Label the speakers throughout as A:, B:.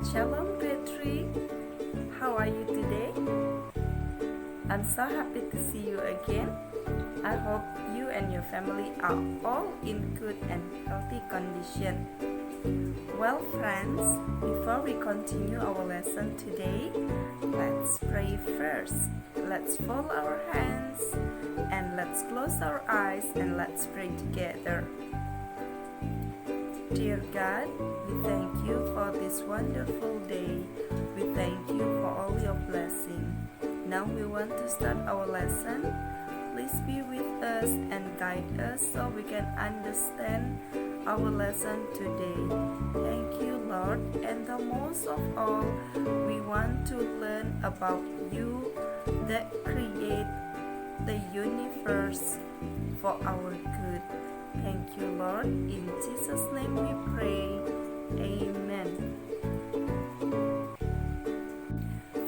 A: Shalom grade 3. How are you today? I'm so happy to see you again. I hope you and your family are all in good and healthy condition. Well friends, before we continue our lesson today, let's pray first. Let's fold our hands and let's close our eyes and let's pray together. Dear God, we thank you for this wonderful day. We thank you for all your blessing. Now we want to start our lesson. Please be with us and guide us so we can understand our lesson today. Thank you, Lord. And the most of all, we want to learn about you that create the universe for our good. Thank you, Lord. In Jesus' name we pray. Amen.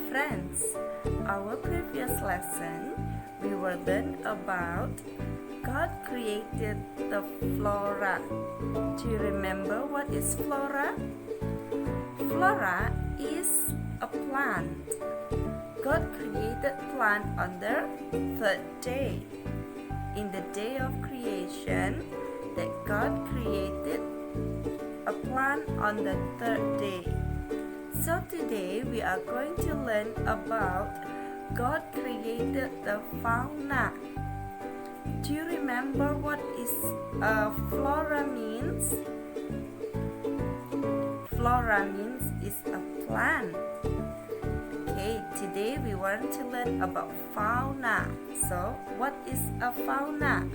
A: Friends, our previous lesson, we were learned about God created the flora. Do you remember what is flora? Flora is a plant. God created plant on the third day. In the day of creation, that God created a plant on the third day. So today we are going to learn about God created the fauna. Do you remember what is flora means? Flora means is a plant. Okay, today we want to learn about fauna. So, what is a fauna?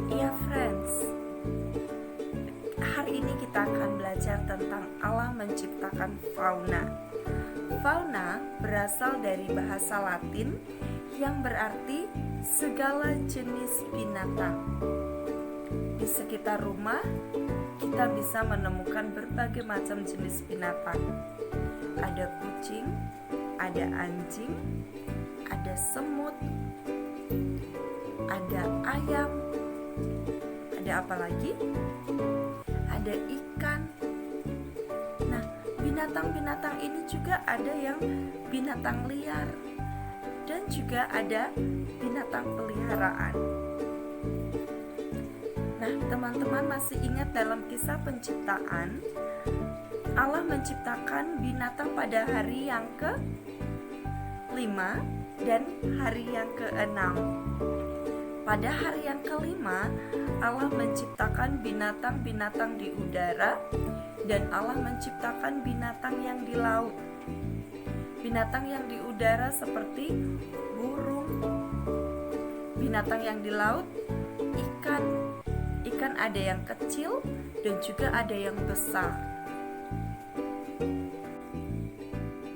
A: Iya friends, hari ini kita akan belajar tentang Allah menciptakan fauna. Fauna berasal dari bahasa Latin yang berarti segala jenis binatang. Di sekitar rumah, kita bisa menemukan berbagai macam jenis binatang. Ada kucing, ada anjing, ada semut, ada ayam, ada apa lagi? Ada ikan. Nah, binatang-binatang ini juga ada yang binatang liar dan juga ada binatang peliharaan. Nah, teman-teman masih ingat dalam kisah penciptaan, Allah menciptakan binatang pada hari yang ke-5 dan hari yang ke-6. Pada hari yang ke-5, Allah menciptakan binatang-binatang di udara dan Allah menciptakan binatang yang di laut. Binatang yang di udara seperti burung, binatang yang di laut, ikan. Ikan ada yang kecil dan juga ada yang besar.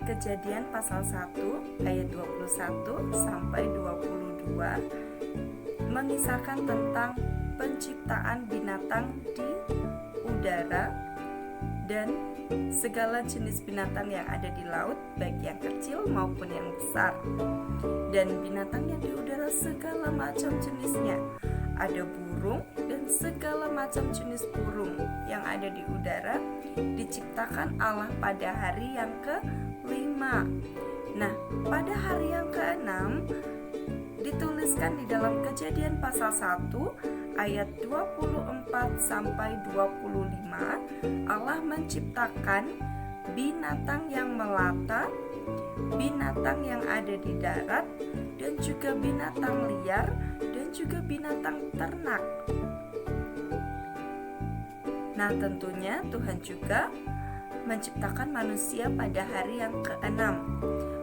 A: Kejadian pasal 1 ayat 21 sampai 22 mengisahkan tentang penciptaan binatang di udara dan segala jenis binatang yang ada di laut, baik yang kecil maupun yang besar. Dan binatang yang di udara segala macam jenisnya. Ada burung dan segala macam jenis burung yang ada di udara diciptakan Allah pada hari yang ke-5. Nah, pada hari yang ke-6 dituliskan di dalam Kejadian pasal 1 ayat 24 sampai 25, Allah menciptakan binatang yang melata, binatang yang ada di darat, dan juga binatang liar, dan juga binatang ternak. Nah, tentunya Tuhan juga menciptakan manusia pada hari yang ke-6.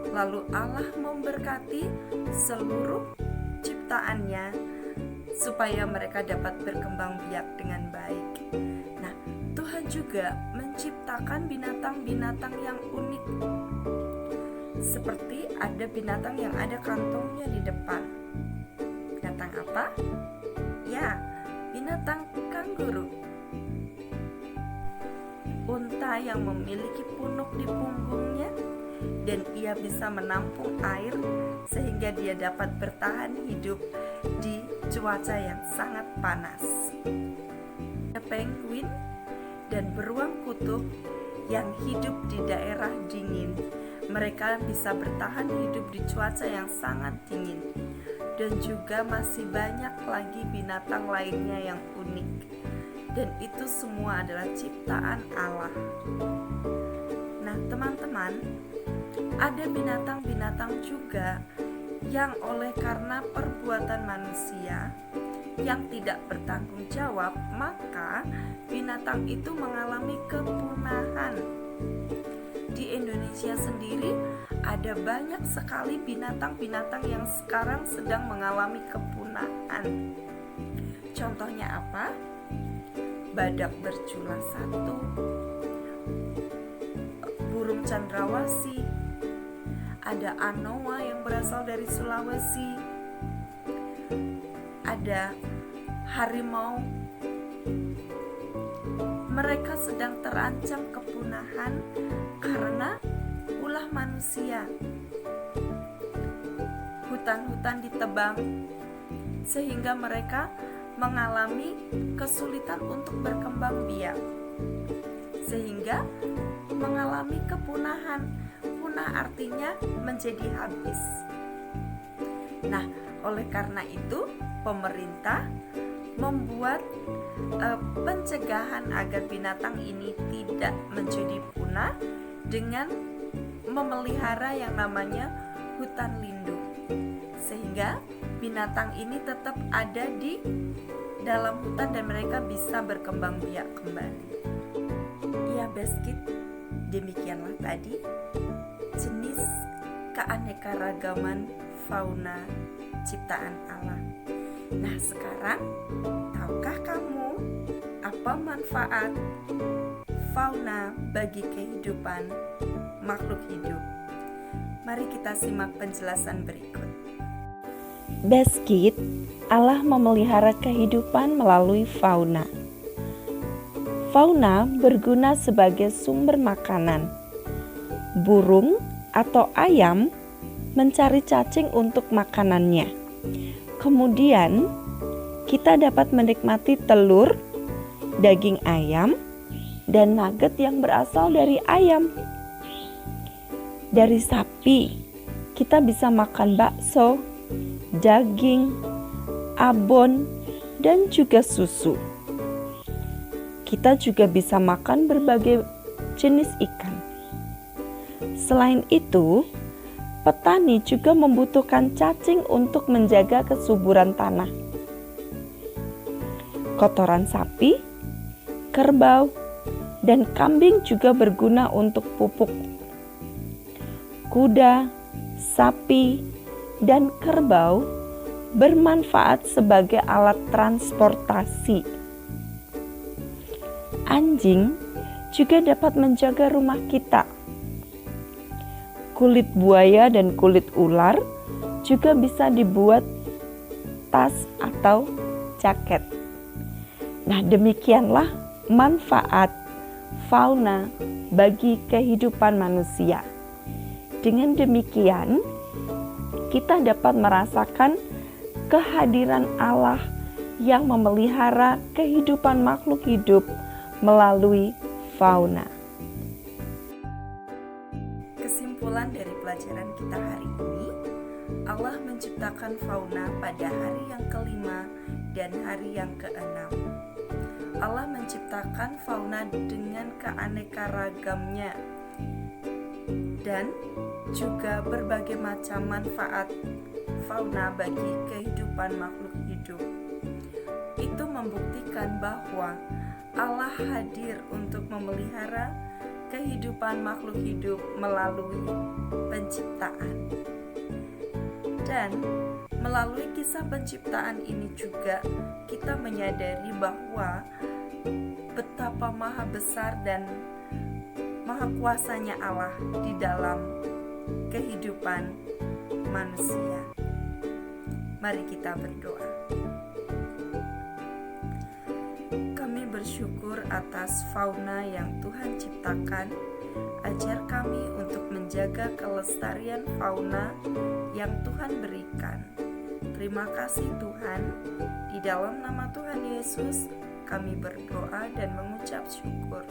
A: Lalu Allah memberkati seluruh ciptaannya supaya mereka dapat berkembang biak dengan baik. Nah, Tuhan juga menciptakan binatang-binatang yang unik. Seperti ada binatang yang ada kantongnya di depan. Binatang apa? Ya, binatang kanguru. Unta yang memiliki punuk di punggungnya dan ia bisa menampung air sehingga dia dapat bertahan hidup di cuaca yang sangat panas. Ada penguin dan beruang kutub yang hidup di daerah dingin. Mereka bisa bertahan hidup di cuaca yang sangat dingin. Dan juga masih banyak lagi binatang lainnya yang unik. Dan itu semua adalah ciptaan Allah. Nah, teman-teman, ada binatang-binatang juga yang oleh karena perbuatan manusia yang tidak bertanggung jawab, maka binatang itu mengalami kepunahan. Di Indonesia sendiri ada banyak sekali binatang-binatang yang sekarang sedang mengalami kepunahan. Contohnya apa? Badak berjula 1, burung cendrawasih, ada anoa yang berasal dari Sulawesi, ada harimau. Mereka sedang terancam kepunahan karena ulah manusia. Hutan-hutan ditebang sehingga mereka mengalami kesulitan untuk berkembang biak, sehingga mengalami kepunahan. Punah artinya menjadi habis. Nah, oleh karena itu pemerintah membuat pencegahan agar binatang ini tidak menjadi punah dengan memelihara yang namanya hutan lindung, sehingga binatang ini tetap ada di dalam hutan dan mereka bisa berkembang biak kembali. Ya, Beskid, demikianlah tadi jenis keanekaragaman fauna ciptaan Allah. Nah, sekarang tahukah kamu apa manfaat fauna bagi kehidupan makhluk hidup? Mari kita simak penjelasan berikut.
B: Beskid, Allah memelihara kehidupan melalui fauna. Fauna berguna sebagai sumber makanan. Burung atau ayam mencari cacing untuk makanannya. Kemudian, kita dapat menikmati telur, daging ayam, dan nugget yang berasal dari ayam. Dari sapi, kita bisa makan bakso, daging, abon, dan juga susu. Kita juga bisa makan berbagai jenis ikan. Selain itu, petani juga membutuhkan cacing untuk menjaga kesuburan tanah. Kotoran sapi, kerbau, dan kambing juga berguna untuk pupuk. Kuda, sapi, dan kerbau bermanfaat sebagai alat transportasi. Anjing juga dapat menjaga rumah kita. Kulit buaya dan kulit ular juga bisa dibuat tas atau jaket. Nah, demikianlah manfaat fauna bagi kehidupan manusia. Dengan demikian, kita dapat merasakan kehadiran Allah yang memelihara kehidupan makhluk hidup melalui fauna.
A: Kesimpulan dari pelajaran kita hari ini, Allah menciptakan fauna pada hari yang kelima dan hari yang keenam. Allah menciptakan fauna dengan keaneka-ragamnya dan juga berbagai macam manfaat fauna bagi kehidupan makhluk hidup. Itu membuktikan bahwa Allah hadir untuk memelihara kehidupan makhluk hidup melalui penciptaan. Dan melalui kisah penciptaan ini juga kita menyadari bahwa betapa maha besar dan maha kuasanya Allah di dalam kehidupan manusia. Mari kita berdoa. Kami bersyukur atas fauna yang Tuhan ciptakan. Ajar kami untuk menjaga kelestarian fauna yang Tuhan berikan. Terima kasih Tuhan. Di dalam nama Tuhan Yesus kami berdoa dan mengucap syukur.